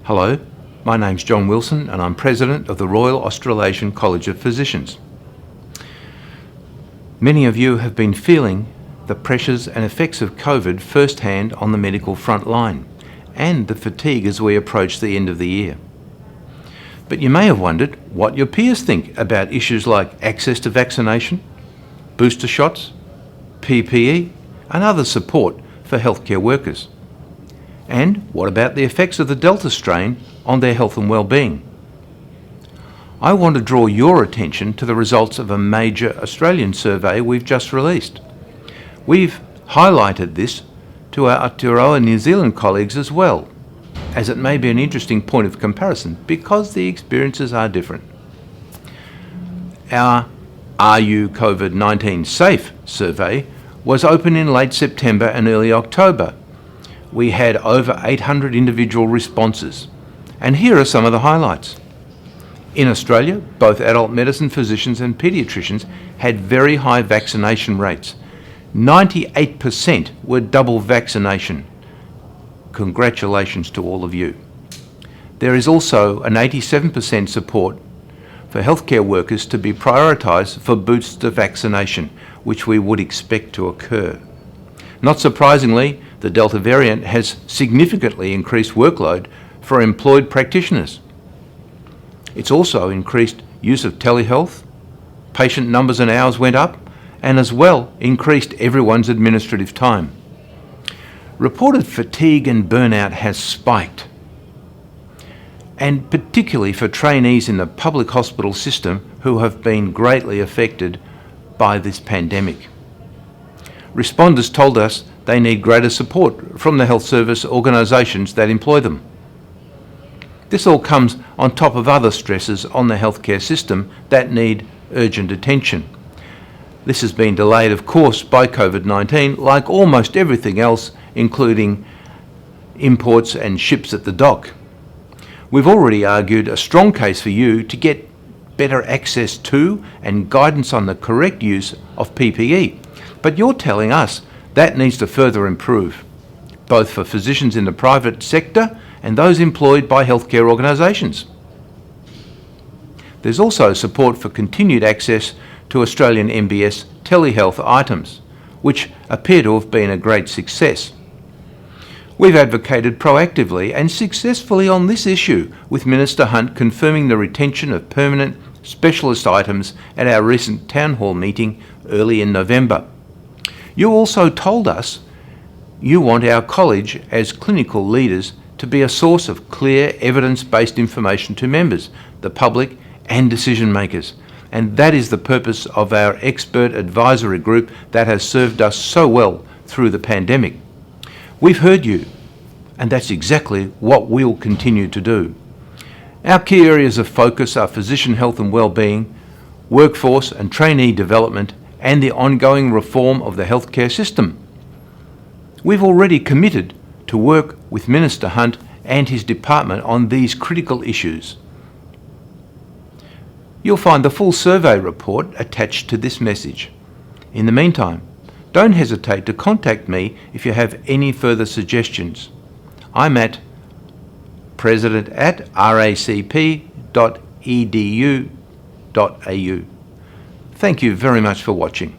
Hello, my name's John Wilson and I'm President of the Royal Australasian College of Physicians. Many of you have been feeling the pressures and effects of COVID firsthand on the medical front line and the fatigue as we approach the end of the year. But you may have wondered what your peers think about issues like access to vaccination, booster shots, PPE and other support for healthcare workers. And what about the effects of the Delta strain on their health and well-being? I want to draw your attention to the results of a major Australian survey we've just released. We've highlighted this to our Aotearoa New Zealand colleagues as well, as it may be an interesting point of comparison because the experiences are different. Our Are You COVID-19 Safe survey was open in late September and early October. We had over 800 individual responses, and here are some of the highlights. In Australia, both adult medicine physicians and paediatricians had very high vaccination rates. 98% were double vaccination. Congratulations to all of you. There is also an 87% support for healthcare workers to be prioritised for booster vaccination, which we would expect to occur. Not surprisingly, the Delta variant has significantly increased workload for employed practitioners. It's also increased use of telehealth, patient numbers and hours went up, and as well increased everyone's administrative time. Reported fatigue and burnout has spiked, and particularly for trainees in the public hospital system who have been greatly affected by this pandemic. Respondents told us they need greater support from the health service organisations that employ them. This all comes on top of other stresses on the healthcare system that need urgent attention. This has been delayed, of course, by COVID-19, like almost everything else, including imports and ships at the dock. We've already argued a strong case for you to get better access to and guidance on the correct use of PPE, but you're telling us that needs to further improve, both for physicians in the private sector and those employed by healthcare organisations. There's also support for continued access to Australian MBS telehealth items, which appear to have been a great success. We've advocated proactively and successfully on this issue, with Minister Hunt confirming the retention of permanent specialist items at our recent Town Hall meeting early in November. You also told us you want our college as clinical leaders to be a source of clear, evidence-based information to members, the public and decision makers. And that is the purpose of our expert advisory group that has served us so well through the pandemic. We've heard you, and that's exactly what we'll continue to do. Our key areas of focus are physician health and well-being, workforce and trainee development, and the ongoing reform of the healthcare system. We've already committed to work with Minister Hunt and his department on these critical issues. You'll find the full survey report attached to this message. In the meantime, don't hesitate to contact me if you have any further suggestions. I'm at president@racp.edu.au. Thank you very much for watching.